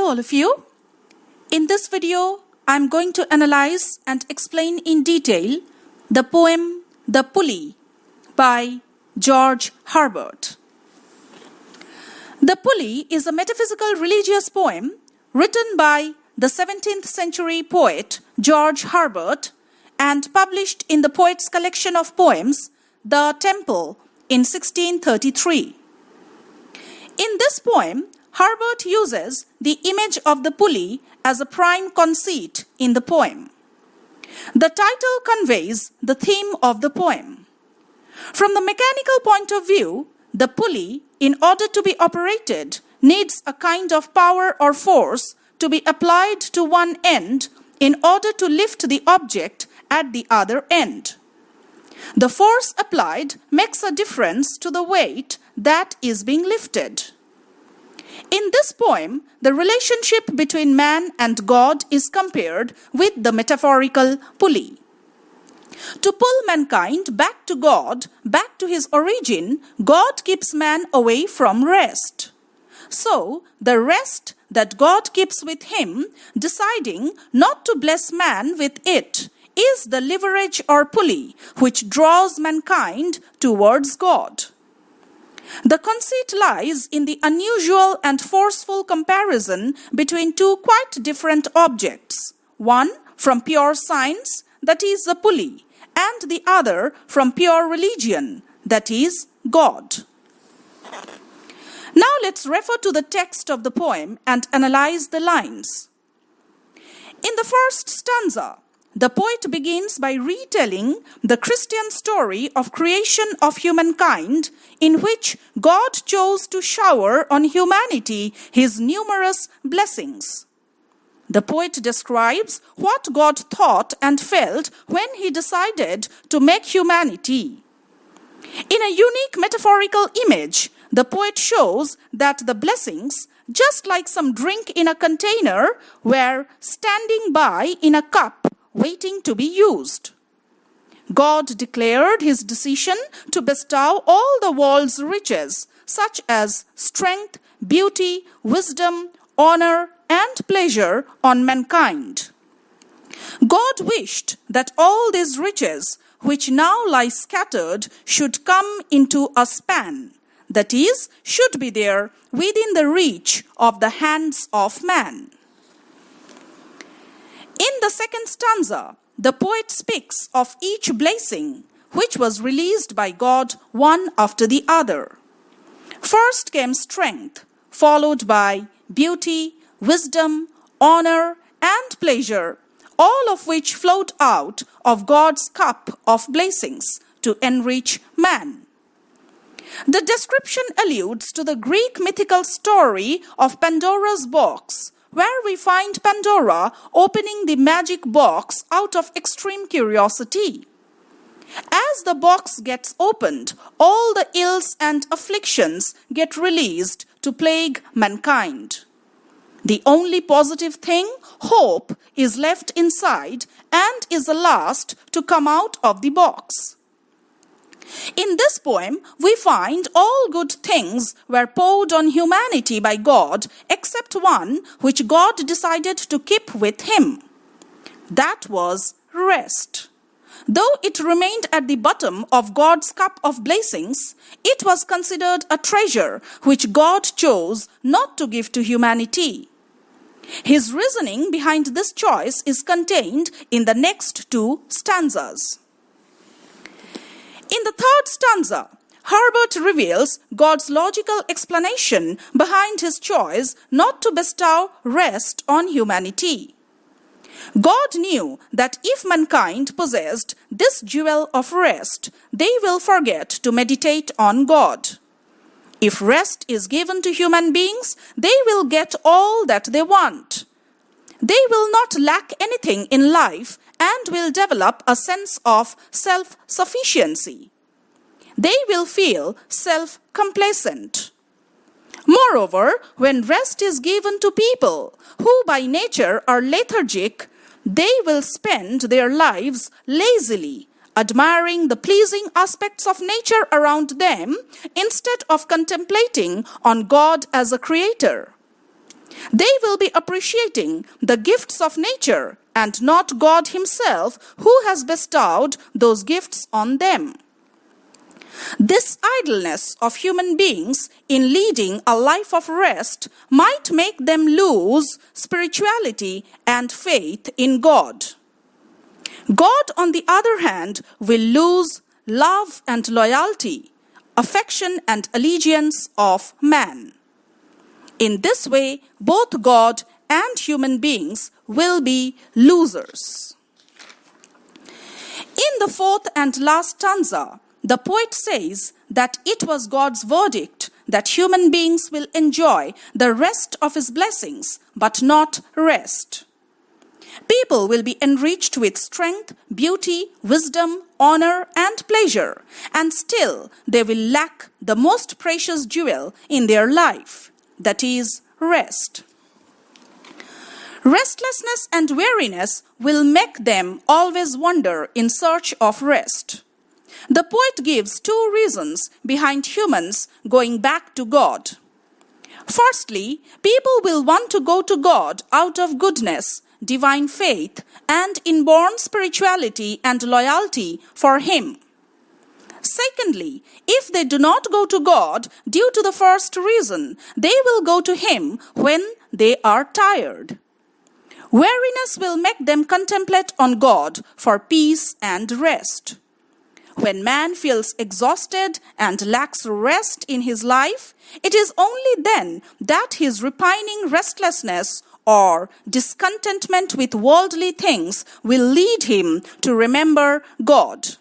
all of you. In this video, I'm going to analyze and explain in detail the poem The Pulley by George Herbert. The Pulley is a metaphysical religious poem written by the 17th century poet George Herbert and published in the poet's collection of poems The Temple in 1633. In this poem, Herbert uses the image of the pulley as a prime conceit in the poem. The title conveys the theme of the poem. From the mechanical point of view, the pulley, in order to be operated, needs a kind of power or force to be applied to one end in order to lift the object at the other end. The force applied makes a difference to the weight that is being lifted. In this poem, the relationship between man and God is compared with the metaphorical pulley. To pull mankind back to God, back to his origin, God keeps man away from rest. So, the rest that God keeps with him, deciding not to bless man with it, is the leverage or pulley which draws mankind towards God. The conceit lies in the unusual and forceful comparison between two quite different objects, one from pure science, that is the pulley, and the other from pure religion, that is God. Now let's refer to the text of the poem and analyze the lines. In the first stanza, the poet begins by retelling the Christian story of creation of humankind, in which God chose to shower on humanity his numerous blessings. The poet describes what God thought and felt when he decided to make humanity. In a unique metaphorical image, the poet shows that the blessings, just like some drink in a container, were standing by in a cup waiting to be used. God declared his decision to bestow all the world's riches, such as strength, beauty, wisdom, honor, and pleasure, on mankind. God wished that all these riches, which now lie scattered, should come into a span, that is, should be there within the reach of the hands of man. In the second stanza, the poet speaks of each blessing which was released by God one after the other. First came strength, followed by beauty, wisdom, honor, and pleasure, all of which flowed out of God's cup of blessings to enrich man. The description alludes to the Greek mythical story of Pandora's box, where we find Pandora opening the magic box out of extreme curiosity. As the box gets opened, all the ills and afflictions get released to plague mankind. The only positive thing, hope, is left inside and is the last to come out of the box. In this poem, we find all good things were poured on humanity by God except one which God decided to keep with him. That was rest. Though it remained at the bottom of God's cup of blessings, it was considered a treasure which God chose not to give to humanity. His reasoning behind this choice is contained in the next two stanzas. In the third stanza, Herbert reveals God's logical explanation behind his choice not to bestow rest on humanity. God knew that if mankind possessed this jewel of rest, they will forget to meditate on God. If rest is given to human beings, they will get all that they want. They will not lack anything in life and will develop a sense of self-sufficiency. They will feel self-complacent. Moreover, when rest is given to people who by nature are lethargic, they will spend their lives lazily, admiring the pleasing aspects of nature around them instead of contemplating on God as a creator. They will be appreciating the gifts of nature and not God Himself, who has bestowed those gifts on them. This idleness of human beings in leading a life of rest might make them lose spirituality and faith in God. God, on the other hand, will lose love and loyalty, affection and allegiance of man. In this way, both God and human beings will be losers. In the fourth and last stanza, the poet says that it was God's verdict that human beings will enjoy the rest of His blessings, but not rest. People will be enriched with strength, beauty, wisdom, honor, and pleasure, and still they will lack the most precious jewel in their life, that is, rest. Restlessness and weariness will make them always wander in search of rest. The poet gives two reasons behind humans going back to God. Firstly, people will want to go to God out of goodness, divine faith, and inborn spirituality and loyalty for Him. Secondly, if they do not go to God due to the first reason, they will go to Him when they are tired. Weariness will make them contemplate on God for peace and rest. When man feels exhausted and lacks rest in his life, it is only then that his repining restlessness or discontentment with worldly things will lead him to remember God.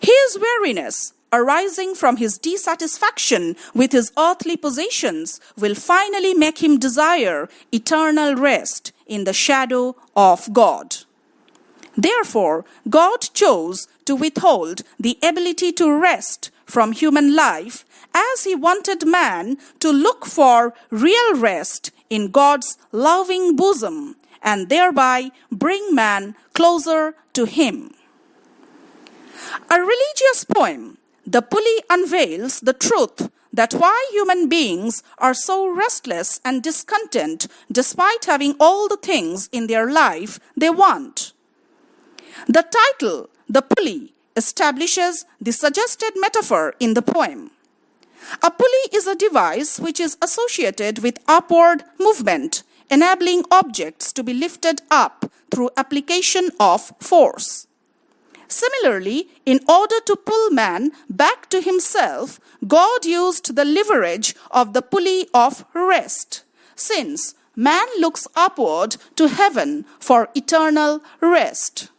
His weariness, arising from his dissatisfaction with his earthly possessions, will finally make him desire eternal rest in the shadow of God. Therefore, God chose to withhold the ability to rest from human life, as He wanted man to look for real rest in God's loving bosom and thereby bring man closer to Him. A religious poem, The Pulley, unveils the truth that why human beings are so restless and discontent despite having all the things in their life they want. The title, The Pulley, establishes the suggested metaphor in the poem. A pulley is a device which is associated with upward movement, enabling objects to be lifted up through application of force. Similarly, in order to pull man back to Himself, God used the leverage of the pulley of rest, since man looks upward to heaven for eternal rest.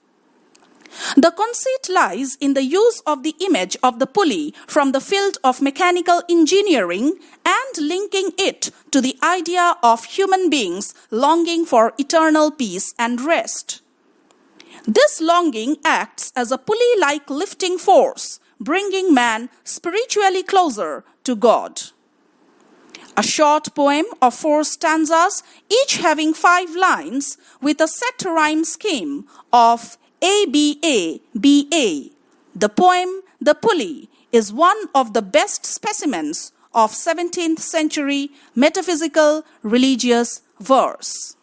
The conceit lies in the use of the image of the pulley from the field of mechanical engineering and linking it to the idea of human beings longing for eternal peace and rest. This longing acts as a pulley-like lifting force, bringing man spiritually closer to God. A short poem of 4 stanzas, each having 5 lines, with a set rhyme scheme of ABA, BA. The poem, The Pulley, is one of the best specimens of 17th century metaphysical religious verse.